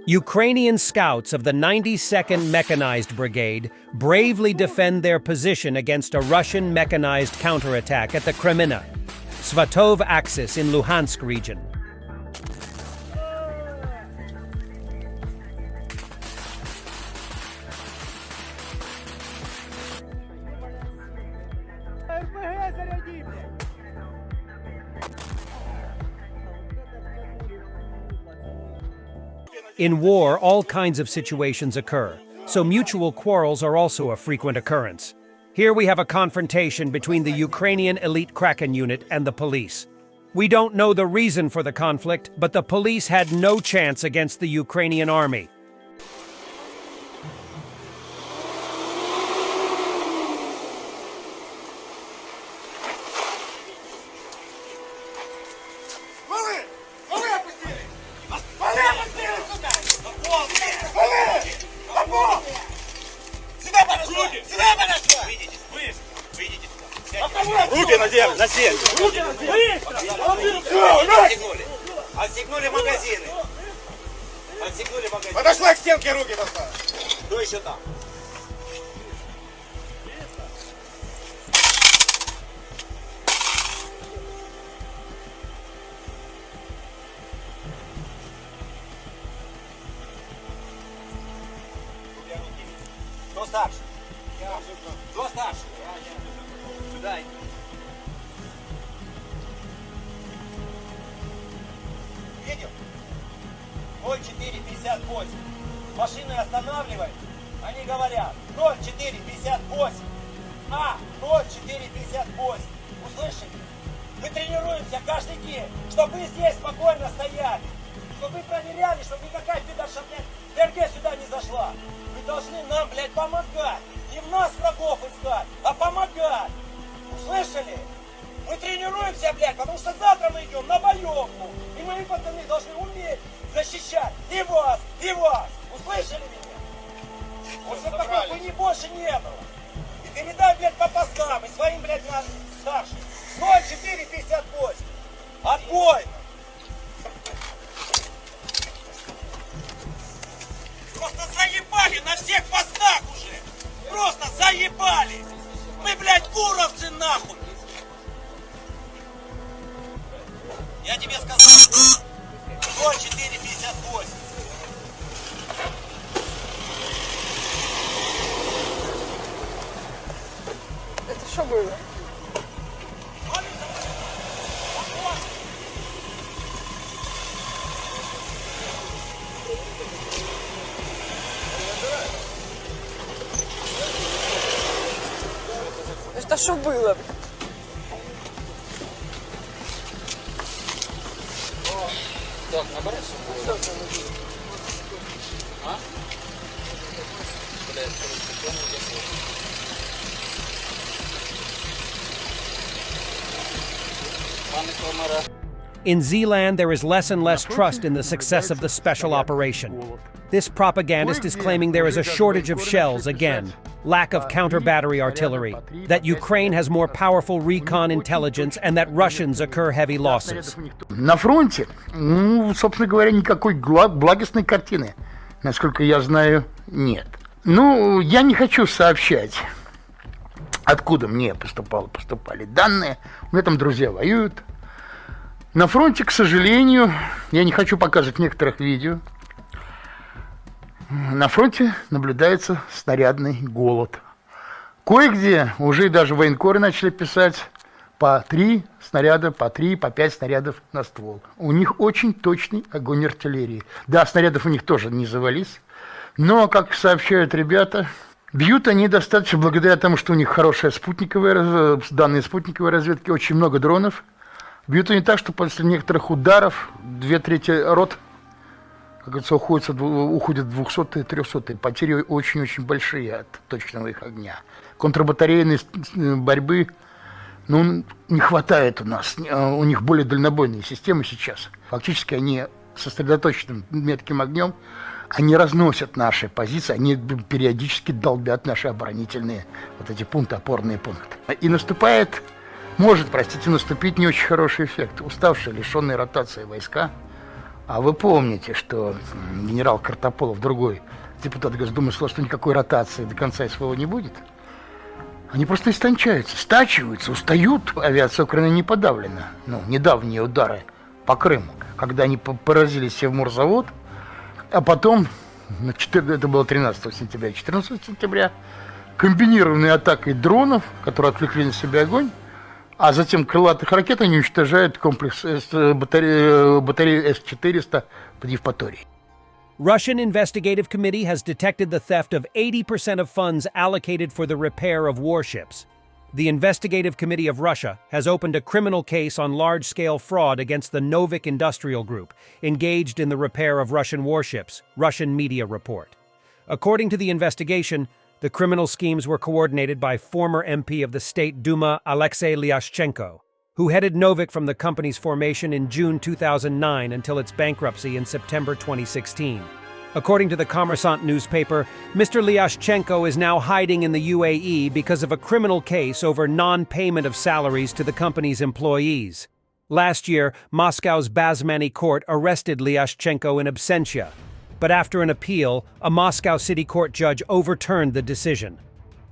Ukrainian scouts of the 92nd Mechanized Brigade bravely defend their position against a Russian mechanized counterattack at the Kreminna, Svatov axis in Luhansk region. In war, all kinds of situations occur, so mutual quarrels are also a frequent occurrence. Here we have a confrontation between the Ukrainian elite Kraken unit and the police. We don't know the reason for the conflict, but the police had no chance against the Ukrainian army. Руки на землю, на землю. Отстегнули магазины. Отстегнули магазины. Подошла к стенке, руки поставь. Кто еще там? Кто старше? Кто старше? Сюда. Видел? 0458. Машины останавливают. Они говорят 0458. 0458. Услышали? Мы тренируемся каждый день, чтобы вы здесь спокойно стояли. Чтобы вы проверяли, чтобы никакая пидорша, блядь, ДРГ сюда не зашла. Вы должны нам, блядь, помогать. Не в нас врагов искать, а помогать. Услышали? Мы тренируемся, блядь, потому что завтра мы идем на боевку. И мои пацаны должны уметь защищать и вас, и вас. Услышали меня? Вот чтобы такой хуйни больше не было. И передай, блядь, по постам и своим, блядь, старшим. 0458. Отбой! Просто заебали на всех постах уже! Просто заебали! Мы, блядь, куровцы нахуй! Я тебе сказал, 0458. Это что было? Это что было? Так, набрать? А? In Zealand, there is less and less trust in the success of the special operation. This propagandist is claiming there is a shortage of shells again, lack of counter-battery artillery, that Ukraine has more powerful recon intelligence, and that Russians incur heavy losses. На фронте, собственно говоря, никакой благостной картины, насколько я знаю, нет. Я не хочу сообщать, откуда мне поступали данные. У меня там друзья воюют. На фронте, к сожалению, я не хочу показывать некоторых видео, на фронте наблюдается снарядный голод. Кое-где уже даже военкоры начали писать по 3 снаряда, по 3, по 5 снарядов на ствол. У них очень точный огонь артиллерии. Да, снарядов у них тоже не завались, но, как сообщают ребята, бьют они достаточно благодаря тому, что у них хорошая данные спутниковой разведки, очень много дронов. Бьют они так, что после некоторых ударов 2/3 рот, как говорится, уходят 200-е, 300-е. Потери очень-очень большие от точного их огня. Контрбатарейной борьбы, не хватает у нас. У них более дальнобойные системы сейчас. Фактически они сосредоточенным метким огнем, они разносят наши позиции, они периодически долбят наши оборонительные эти пункты, опорные пункты. И может наступить не очень хороший эффект. Уставшие, лишенные ротации войска, А вы помните, что генерал Картополов, другой депутат Госдумы, сказал, что никакой ротации до конца СВО не будет? Они просто истончаются, стачиваются, устают. Авиация Украины не подавлена. Недавние удары по Крыму, когда они поразили Севморзавод, а потом, это было 13 сентября, 14 сентября, комбинированной атакой дронов, которые отвлекли на себя огонь, а затем крылатых ракет они уничтожают комплекс батарею С-400 под Евпаторией. Russian investigative committee has detected the theft of 80% of funds allocated for the repair of warships. The investigative committee of Russia has opened a criminal case on large-scale fraud against the Novik Industrial Group, engaged in the repair of Russian warships, Russian media report. According to the investigation, the criminal schemes were coordinated by former MP of the State Duma Alexei Lyashchenko, who headed Novik from the company's formation in June 2009 until its bankruptcy in September 2016. According to the Kommersant newspaper, Mr. Lyashchenko is now hiding in the UAE because of a criminal case over non-payment of salaries to the company's employees. Last year, Moscow's Basmany court arrested Lyashchenko in absentia, but after an appeal, a Moscow city court judge overturned the decision.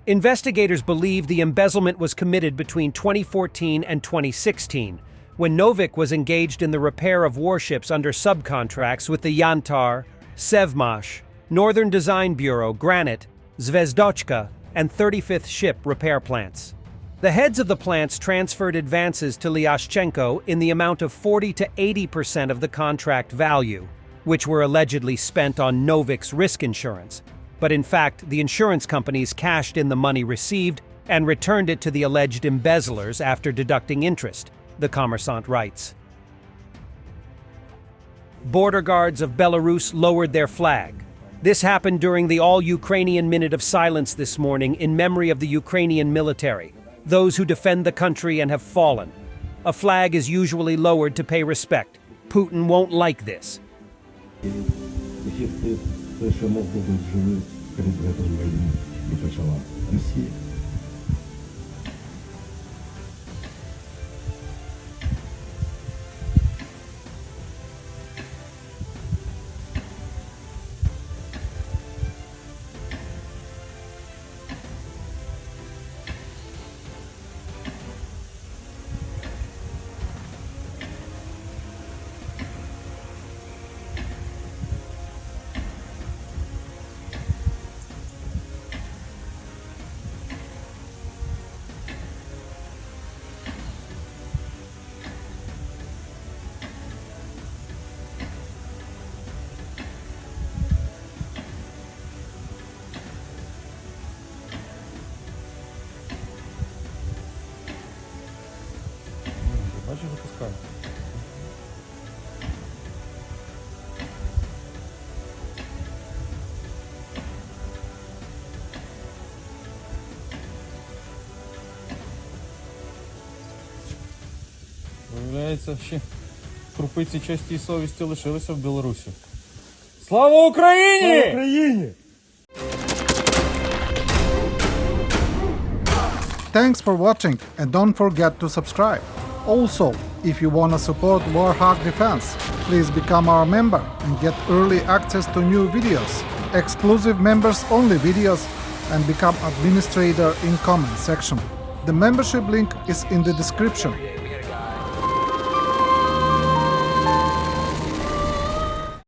Investigators believe the embezzlement was committed between 2014 and 2016, when Novik was engaged in the repair of warships under subcontracts with the Yantar, Sevmash, Northern Design Bureau, Granite, Zvezdochka, and 35th Ship repair plants. The heads of the plants transferred advances to Lyashchenko in the amount of 40 to 80% of the contract value, which were allegedly spent on Novik's risk insurance. But in fact, the insurance companies cashed in the money received and returned it to the alleged embezzlers after deducting interest, the Kommersant writes. Border guards of Belarus lowered their flag. This happened during the all-Ukrainian minute of silence this morning in memory of the Ukrainian military, those who defend the country and have fallen. A flag is usually lowered to pay respect. Putin won't like this. Виявляється, ще крупиці честі і совісті лишилися в Білорусі. Слава Україні! Слава Україні! Thanks for watching and don't forget to subscribe. Also, if you want to support Warthog Defense, please become our member and get early access to new videos, exclusive members-only videos, and become administrator in comment section. The membership link is in the description.